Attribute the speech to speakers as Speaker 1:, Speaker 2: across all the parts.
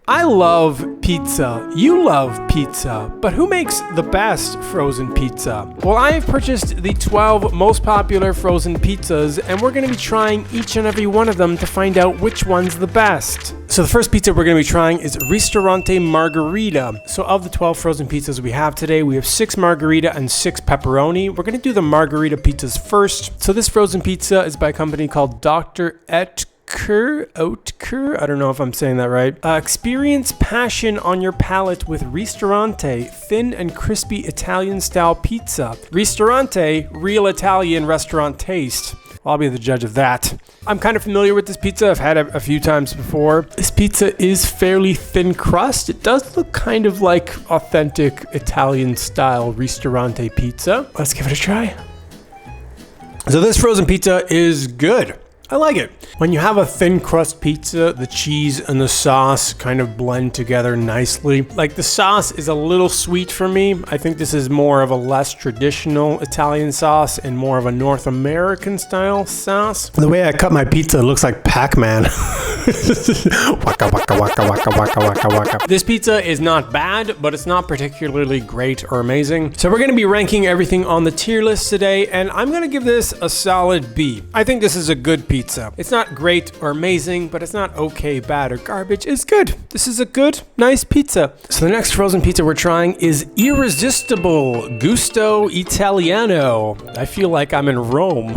Speaker 1: I love pizza. You love pizza. But who makes the best frozen pizza? Well, I have purchased the 12 most popular frozen pizzas, and we're going to be trying each and every one of them to find out which one's the best. So the first pizza we're going to be trying is Ristorante Margarita. So of the 12 frozen pizzas we have today, we have 6 margarita and 6 pepperoni. We're going to do the margarita pizzas first. So this frozen pizza is by a company called Dr. Oetker, I don't know if I'm saying that right. Experience passion on your palate with Ristorante, thin and crispy Italian-style pizza. Ristorante, real Italian restaurant taste. I'll be the judge of that. I'm kind of familiar with this pizza. I've had it a few times before. This pizza is fairly thin crust. It does look kind of like authentic Italian-style Ristorante pizza. Let's give it a try. So this frozen pizza is good. I like it. When you have a thin crust pizza, the cheese and the sauce kind of blend together nicely. Like the sauce is a little sweet for me. I think this is more of a less traditional Italian sauce and more of a North American style sauce. The way I cut my pizza looks like Pac-Man. Waka, waka, waka, waka, waka, waka, waka. This pizza is not bad, but it's not particularly great or amazing. So we're going to be ranking everything on the tier list today, and I'm going to give this a solid B. I think this is a good pizza. It's not great or amazing, but it's not okay, bad, or garbage. It's good. This is a good, nice pizza. So the next frozen pizza we're trying is Irresistible Gusto Italiano. I feel like I'm in Rome.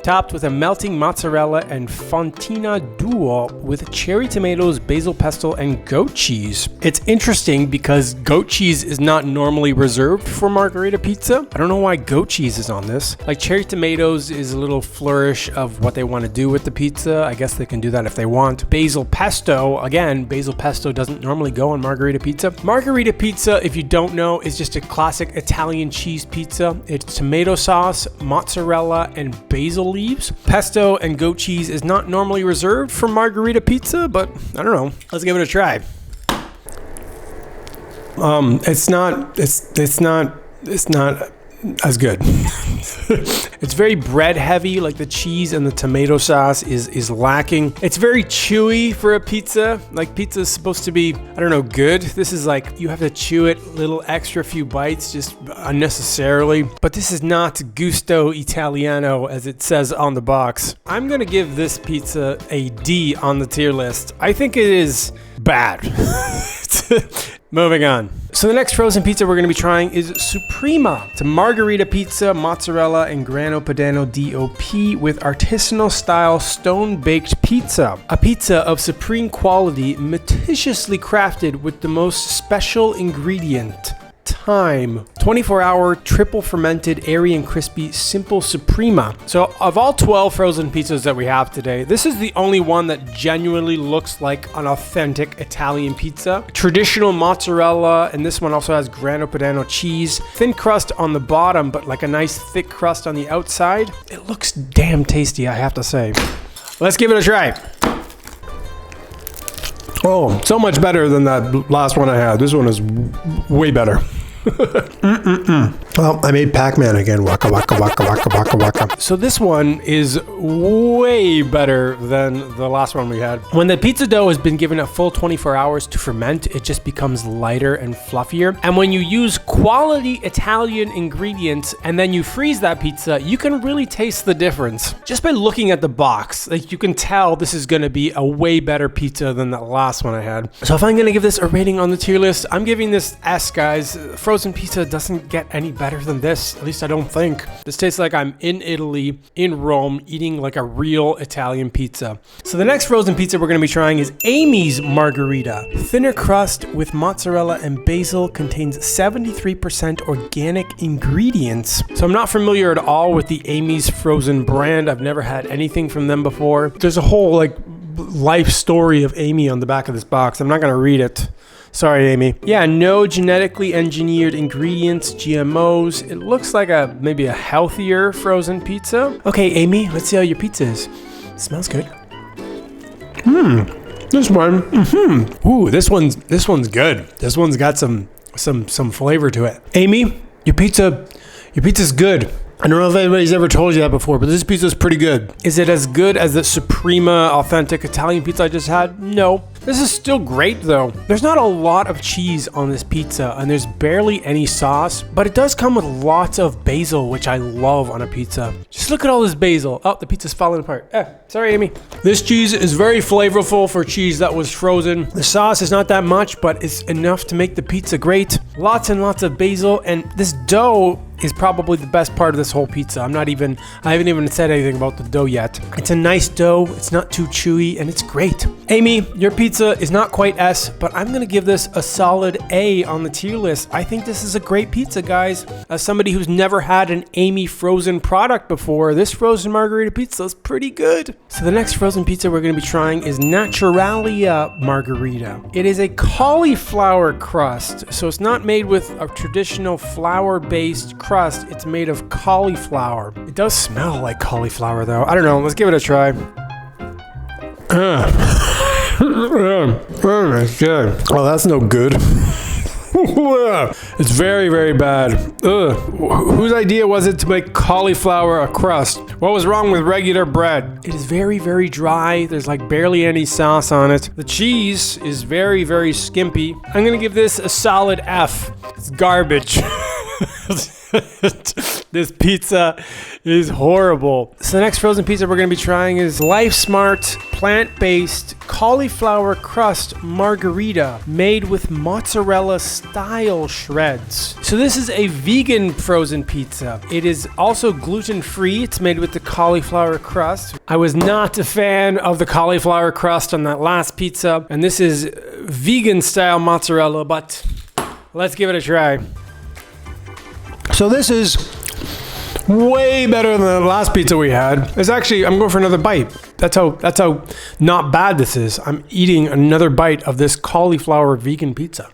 Speaker 1: Topped with a melting mozzarella and fontina duo with cherry tomatoes, basil pesto, and goat cheese. It's interesting because goat cheese is not normally reserved for margarita pizza. I don't know why goat cheese is on this. Like cherry tomatoes is a little flourish of what they want to do with the pizza. I guess they can do that if they want. Basil pesto, again, basil pesto doesn't normally go on margarita pizza. Margarita pizza, if you don't know, is just a classic Italian cheese pizza. It's tomato sauce, mozzarella, and basil leaves. Pesto and goat cheese is not normally reserved for margarita pizza, but I don't know. Let's give it a try. It's not as good. It's very bread heavy, like the cheese and the tomato sauce is lacking. It's very chewy for a pizza. Like pizza is supposed to be, I don't know, good. This is like you have to chew it little extra few bites just unnecessarily. But this is not Gusto Italiano as it says on the box. I'm gonna give this pizza a D on the tier list. I think it is bad. Moving on. So the next frozen pizza we're going to be trying is Suprema. It's a margarita pizza, mozzarella, and grano padano DOP with artisanal style stone-baked pizza. A pizza of supreme quality, meticulously crafted with the most special ingredient. Time. 24-hour triple fermented, airy and crispy, simple Suprema. So of all 12 frozen pizzas that we have today, this is the only one that genuinely looks like an authentic Italian pizza. Traditional mozzarella, and this one also has grano padano cheese. Thin crust on the bottom, but like a nice thick crust on the outside. It looks damn tasty, I have to say. Let's give it a try. Oh, so much better than that last one I had. This one is way better. Well, I made Pac-Man again. Waka, waka, waka, waka, waka, waka. So this one is way better than the last one we had. When the pizza dough has been given a full 24 hours to ferment, it just becomes lighter and fluffier. And when you use quality Italian ingredients and then you freeze that pizza, you can really taste the difference. Just by looking at the box, like you can tell this is going to be a way better pizza than the last one I had. So if I'm going to give this a rating on the tier list, I'm giving this S, guys. Frozen pizza doesn't get any better than this. At least I don't think. This tastes like I'm in Italy, in Rome, eating like a real Italian pizza. So the next frozen pizza we're going to be trying is Amy's Margarita. Thinner crust with mozzarella and basil, contains 73% organic ingredients. So I'm not familiar at all with the Amy's frozen brand. I've never had anything from them before. There's a whole like life story of Amy on the back of this box. I'm not going to read it. Sorry, Amy. Yeah, no genetically engineered ingredients, GMOs. It looks like maybe a healthier frozen pizza. Okay, Amy, let's see how your pizza is. It smells good. This one. Ooh, this one's good. This one's got some flavor to it. Amy, your pizza's good. I don't know if anybody's ever told you that before, but this pizza is pretty good. Is it as good as the Suprema authentic Italian pizza I just had? No. This is still great though. There's not a lot of cheese on this pizza and there's barely any sauce, but it does come with lots of basil, which I love on a pizza. Just look at all this basil. Oh, the pizza's falling apart. Sorry, Amy. This cheese is very flavorful for cheese that was frozen. The sauce is not that much, but it's enough to make the pizza great. Lots and lots of basil, and this dough is probably the best part of this whole pizza. I haven't even said anything about the dough yet. It's a nice dough, it's not too chewy, and it's great. Amy, your pizza is not quite S, but I'm gonna give this a solid A on the tier list. I think this is a great pizza, guys. As somebody who's never had an Amy frozen product before, this frozen margarita pizza is pretty good. So the next frozen pizza we're gonna be trying is Naturalia Margarita. It is a cauliflower crust, so it's not made with a traditional flour-based crust, it's made of cauliflower. It does smell like cauliflower though. I don't know, let's give it a try. Oh, that's no good. It's very, very bad. Whose idea was it to make cauliflower a crust? What was wrong with regular bread? It is very, very dry. There's like barely any sauce on it. The cheese is very, very skimpy. I'm gonna give this a solid F. It's garbage. This pizza is horrible. So the next frozen pizza we're going to be trying is Life Smart plant-based cauliflower crust margarita made with mozzarella style shreds. So this is a vegan frozen pizza. It is also gluten-free. It's made with the cauliflower crust. I was not a fan of the cauliflower crust on that last pizza, and this is vegan style mozzarella, but let's give it a try. So this is way better than the last pizza we had. It's actually, I'm going for another bite. That's how not bad this is. I'm eating another bite of this cauliflower vegan pizza.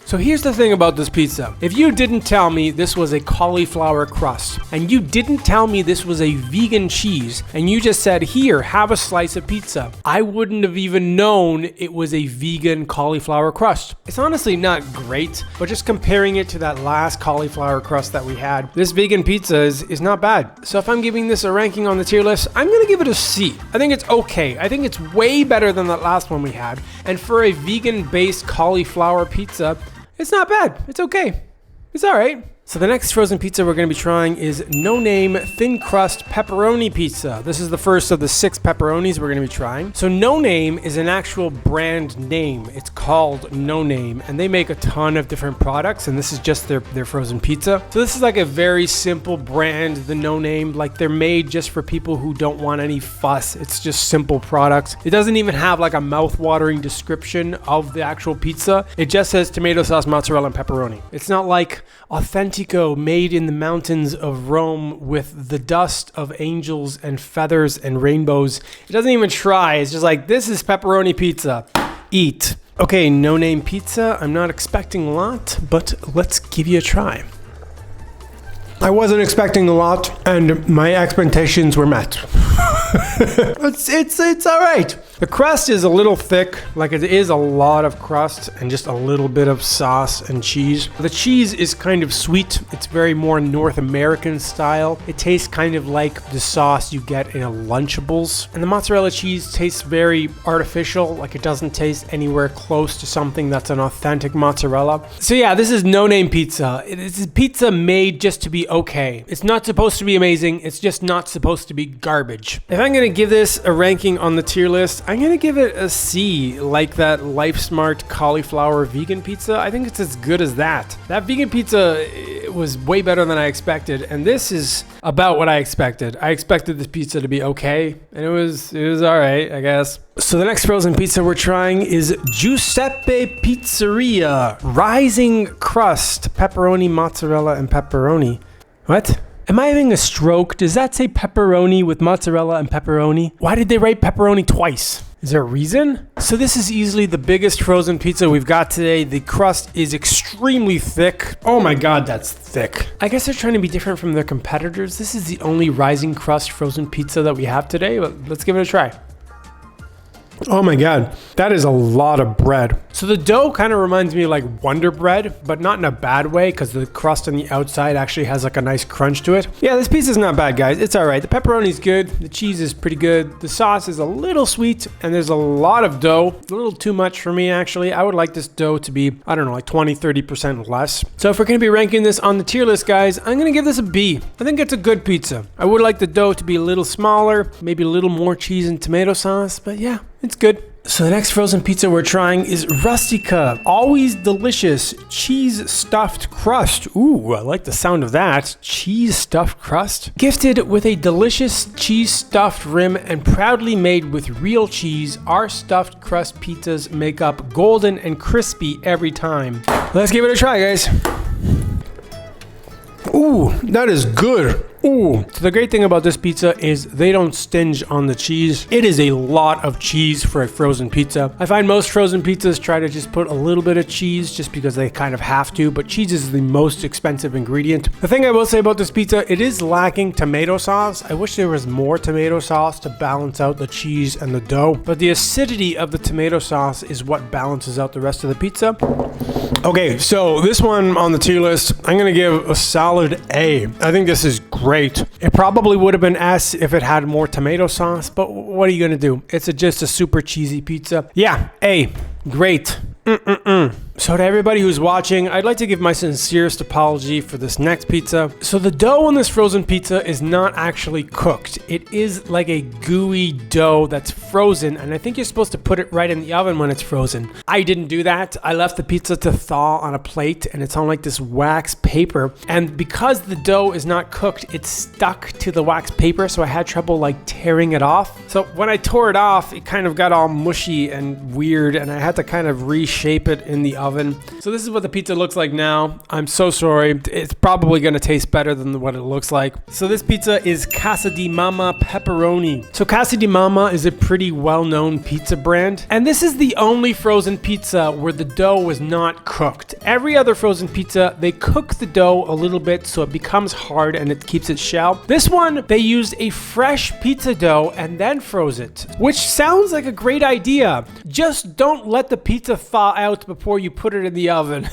Speaker 1: So here's the thing about this pizza. If you didn't tell me this was a cauliflower crust, and you didn't tell me this was a vegan cheese, and you just said, here, have a slice of pizza, I wouldn't have even known it was a vegan cauliflower crust. It's honestly not great, but just comparing it to that last cauliflower crust that we had, this vegan pizza is not bad. So if I'm giving this a ranking on the tier list, I'm gonna give it a C. I think it's okay. I think it's way better than that last one we had. And for a vegan-based cauliflower pizza, it's not bad. It's okay. It's all right. So the next frozen pizza we're going to be trying is No Name Thin Crust Pepperoni Pizza. This is the first of the 6 pepperonis we're going to be trying. So No Name is an actual brand name. It's called No Name, and they make a ton of different products, and this is just their frozen pizza. So this is like a very simple brand, the No Name. Like they're made just for people who don't want any fuss. It's just simple products. It doesn't even have like a mouth-watering description of the actual pizza. It just says tomato sauce, mozzarella, and pepperoni. It's not like Authentico, made in the mountains of Rome with the dust of angels and feathers and rainbows. It doesn't even try. It's just like, this is pepperoni pizza. Eat. Okay, No Name pizza. I'm not expecting a lot, but let's give you a try. I wasn't expecting a lot, and my expectations were met. It's all right. The crust is a little thick, like it is a lot of crust and just a little bit of sauce and cheese. The cheese is kind of sweet. It's very more North American style. It tastes kind of like the sauce you get in a Lunchables. And the mozzarella cheese tastes very artificial, like it doesn't taste anywhere close to something that's an authentic mozzarella. So yeah, this is No Name pizza. It is a pizza made just to be okay. It's not supposed to be amazing. It's just not supposed to be garbage. If I'm going to give this a ranking on the tier list, I'm going to give it a C, like that Life Smart cauliflower vegan pizza. I think it's as good as that. That vegan pizza was way better than I expected, and this is about what I expected. I expected this pizza to be okay, and it was all right, I guess. So the next frozen pizza we're trying is Giuseppe Pizzeria Rising Crust Pepperoni, Mozzarella, and Pepperoni. What? Am I having a stroke? Does that say pepperoni with mozzarella and pepperoni? Why did they write pepperoni twice? Is there a reason? So this is easily the biggest frozen pizza we've got today. The crust is extremely thick. Oh my God, that's thick. I guess they're trying to be different from their competitors. This is the only rising crust frozen pizza that we have today, but let's give it a try. Oh my God, that is a lot of bread. So the dough kind of reminds me of like Wonder Bread, but not in a bad way because the crust on the outside actually has like a nice crunch to it. Yeah, this pizza is not bad, guys. It's all right. The pepperoni is good. The cheese is pretty good. The sauce is a little sweet and there's a lot of dough. A little too much for me, actually. I would like this dough to be, I don't know, like 20-30% less. So if we're going to be ranking this on the tier list, guys, I'm going to give this a B. I think it's a good pizza. I would like the dough to be a little smaller, maybe a little more cheese and tomato sauce, but yeah, it's good. So the next frozen pizza we're trying is Rustica. Always delicious cheese stuffed crust. Ooh, I like the sound of that. Cheese stuffed crust. Gifted with a delicious cheese stuffed rim and proudly made with real cheese, our stuffed crust pizzas make up golden and crispy every time. Let's give it a try, guys. Ooh, that is good. Ooh. So the great thing about this pizza is they don't stinge on the cheese. It is a lot of cheese for a frozen pizza. I find most frozen pizzas try to just put a little bit of cheese just because they kind of have to, but cheese is the most expensive ingredient. The thing I will say about this pizza, it is lacking tomato sauce. I wish there was more tomato sauce to balance out the cheese and the dough, but the acidity of the tomato sauce is what balances out the rest of the pizza. Okay, so this one on the tier list, I'm gonna give a solid A. I think this is great. It probably would have been S if it had more tomato sauce, but what are you gonna do? It's just a super cheesy pizza. Yeah, A. Great. So to everybody who's watching, I'd like to give my sincerest apology for this next pizza. So the dough on this frozen pizza is not actually cooked. It is like a gooey dough that's frozen, and I think you're supposed to put it right in the oven when it's frozen. I didn't do that. I left the pizza to thaw on a plate, and it's on like this wax paper. And because the dough is not cooked, it's stuck to the wax paper, so I had trouble like tearing it off. So when I tore it off, it kind of got all mushy and weird, and I had to kind of reshape it in the oven. So this is what the pizza looks like now. I'm so sorry. It's probably going to taste better than what it looks like. So this pizza is Casa di Mama pepperoni. So Casa di Mama is a pretty well-known pizza brand, and this is the only frozen pizza where the dough was not cooked. Every other frozen pizza, they cook the dough a little bit so it becomes hard and it keeps its shell. This one, they used a fresh pizza dough and then froze it, which sounds like a great idea. Just don't let the pizza thaw out before you put it in the oven.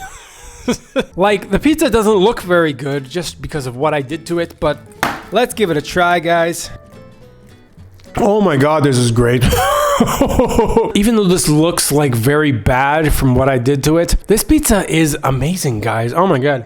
Speaker 1: Like, the pizza doesn't look very good just because of what I did to it, but let's give it a try, guys. Oh my God, this is great. Even though this looks like very bad from what I did to it, this pizza is amazing, guys. Oh my God.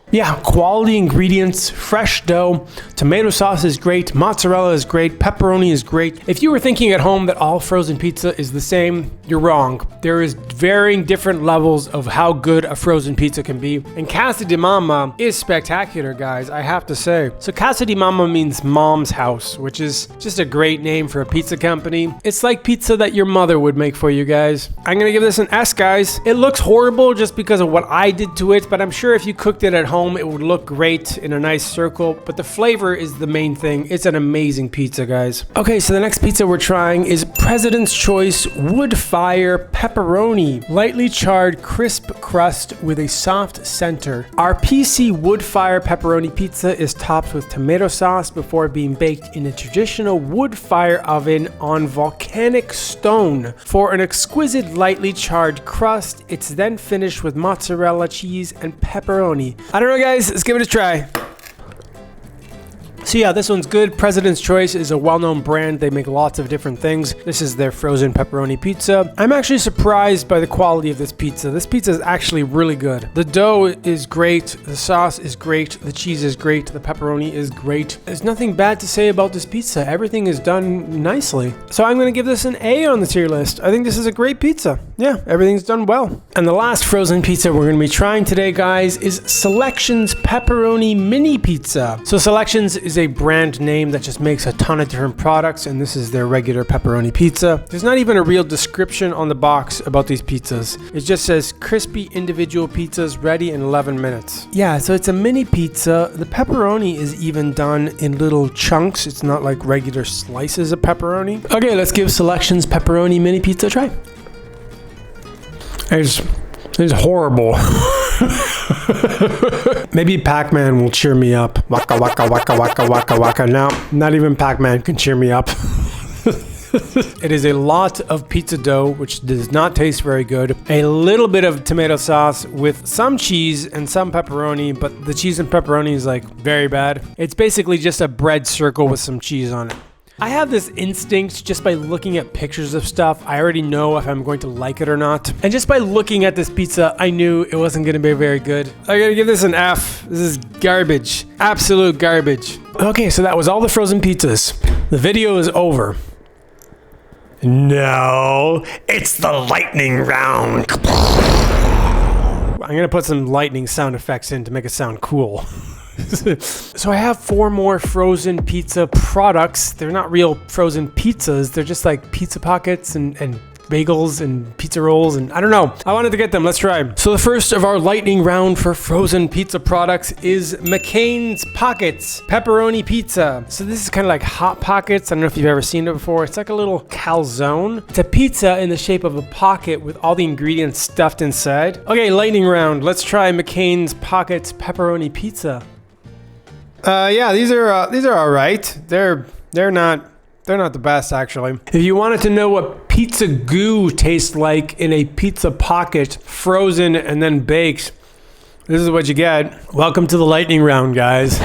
Speaker 1: Yeah, quality ingredients, fresh dough, tomato sauce is great, mozzarella is great, pepperoni is great. If you were thinking at home that all frozen pizza is the same, you're wrong. There is varying different levels of how good a frozen pizza can be. And Casa di Mama is spectacular, guys, I have to say. So Casa di Mama means mom's house, which is just a great name for a pizza company. It's like pizza that your mother would make for you guys. I'm gonna give this an S, guys. It looks horrible just because of what I did to it, but I'm sure if you cooked it at home, it would look great in a nice circle, but the flavor is the main thing. It's an amazing pizza, guys. Okay, so the next pizza we're trying is President's Choice Woodfired Pepperoni. Lightly charred crisp crust with a soft center. Our PC Woodfired Pepperoni pizza is topped with tomato sauce before being baked in a traditional wood fire oven on volcanic stone. For an exquisite lightly charred crust, it's then finished with mozzarella cheese and pepperoni. I don't know, guys, let's give it a try. So yeah, this one's good. President's Choice is a well-known brand. They make lots of different things. This is their frozen pepperoni pizza. I'm actually surprised by the quality of this pizza. This pizza is actually really good. The dough is great. The sauce is great. The cheese is great. The pepperoni is great. There's nothing bad to say about this pizza. Everything is done nicely. So I'm going to give this an A on the tier list. I think this is a great pizza. Yeah, everything's done well. And the last frozen pizza we're going to be trying today, guys, is Selections Pepperoni Mini Pizza. So Selections is a brand name that just makes a ton of different products, and this is their regular pepperoni pizza. There's not even a real description on the box about these pizzas. It just says crispy individual pizzas ready in 11 minutes. Yeah, so it's a mini pizza. The pepperoni is even done in little chunks. It's not like regular slices of pepperoni. Okay, let's give Selections Pepperoni Mini Pizza a try. It's horrible. Maybe Pac-Man will cheer me up. Waka waka waka waka waka waka. No, not even Pac-Man can cheer me up. It is a lot of pizza dough, which does not taste very good. A little bit of tomato sauce with some cheese and some pepperoni, but the cheese and pepperoni is like very bad. It's basically just a bread circle with some cheese on it. I have this instinct just by looking at pictures of stuff. I already know if I'm going to like it or not. And just by looking at this pizza, I knew it wasn't going to be very good. I gotta give this an F. This is garbage. Absolute garbage. Okay, so that was all the frozen pizzas. The video is over. No, it's the lightning round. I'm gonna put some lightning sound effects in to make it sound cool. So I have 4 more frozen pizza products. They're not real frozen pizzas. They're just like pizza pockets and bagels and pizza rolls, and I don't know. I wanted to get them. Let's try. So the first of our lightning round for frozen pizza products is McCain's Pockets Pepperoni Pizza. So this is kind of like Hot Pockets. I don't know if you've ever seen it before. It's like a little calzone. It's a pizza in the shape of a pocket with all the ingredients stuffed inside. Okay, lightning round. Let's try McCain's Pockets Pepperoni Pizza. Yeah, these are all right. They're not the best, actually. If you wanted to know what pizza goo tastes like in a pizza pocket, frozen and then baked, this is what you get. Welcome to the lightning round, guys.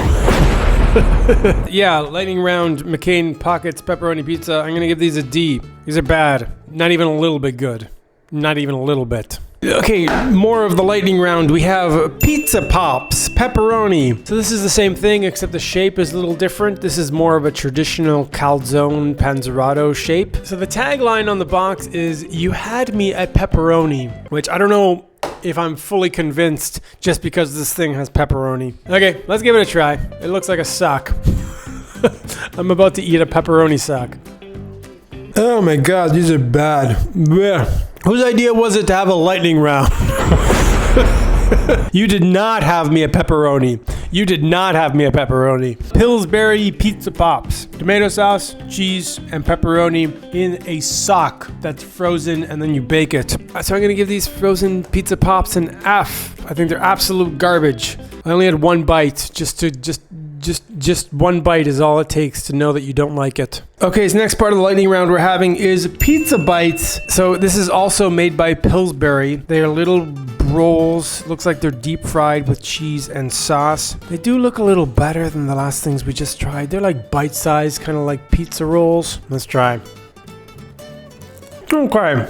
Speaker 1: Yeah, lightning round, McCain Pockets Pepperoni Pizza. I'm gonna give these a D. These are bad. Not even a little bit good. Not even a little bit. Okay, more of the lightning round. We have Pizza Pops Pepperoni. So this is the same thing, except the shape is a little different. This is more of a traditional calzone panzerato shape. So the tagline on the box is, "You had me at pepperoni," which I don't know if I'm fully convinced just because this thing has pepperoni. Okay, let's give it a try. It looks like a sock. I'm about to eat a pepperoni sock. Oh my god, these are bad. Blech. Whose idea was it to have a lightning round? You did not have me a pepperoni. You did not have me a pepperoni. Pillsbury Pizza Pops. Tomato sauce, cheese, and pepperoni in a sock that's frozen and then you bake it. So I'm gonna give these frozen Pizza Pops an F. I think they're absolute garbage. I only had one bite just one bite is all it takes to know that you don't like it. Okay, so next part of the lightning round we're having is Pizza Bites. So this is also made by Pillsbury. They are little rolls. Looks like they're deep fried with cheese and sauce. They do look a little better than the last things we just tried. They're like bite-sized, kind of like pizza rolls. Let's try. Okay,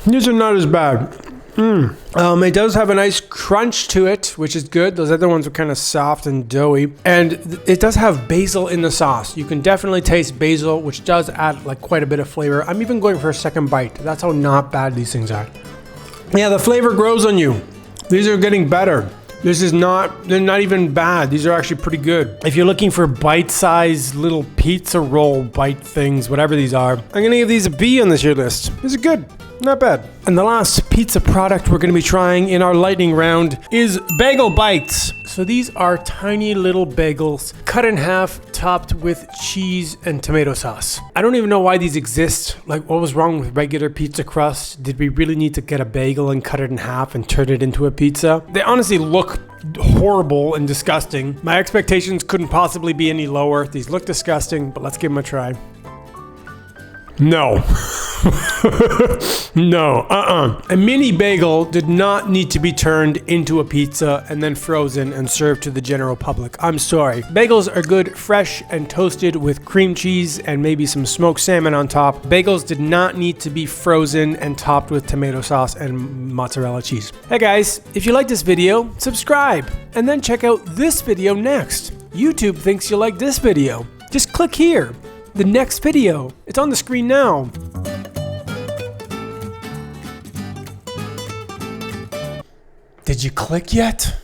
Speaker 1: these are not as bad. It does have a nice crunch to it, which is good. Those other ones were kind of soft and doughy. And it does have basil in the sauce. You can definitely taste basil, which does add like quite a bit of flavor. I'm even going for a second bite. That's how not bad these things are. Yeah, the flavor grows on you. These are getting better. They're not even bad. These are actually pretty good. If you're looking for bite-sized little pizza roll bite things, whatever these are, I'm gonna give these a B on this year list. These are good. Not bad. And the last pizza product we're going to be trying in our lightning round is Bagel Bites. So these are tiny little bagels cut in half, topped with cheese and tomato sauce. I don't even know why these exist. Like, what was wrong with regular pizza crust? Did we really need to get a bagel and cut it in half and turn it into a pizza? They honestly look horrible and disgusting. My expectations couldn't possibly be any lower. These look disgusting, but let's give them a try. No. No, A mini bagel did not need to be turned into a pizza and then frozen and served to the general public. I'm sorry. Bagels are good fresh and toasted with cream cheese and maybe some smoked salmon on top. Bagels did not need to be frozen and topped with tomato sauce and mozzarella cheese. Hey guys, if you like this video, subscribe and then check out this video next. YouTube thinks you'll like this video. Just click here. The next video. It's on the screen now. Did you click yet?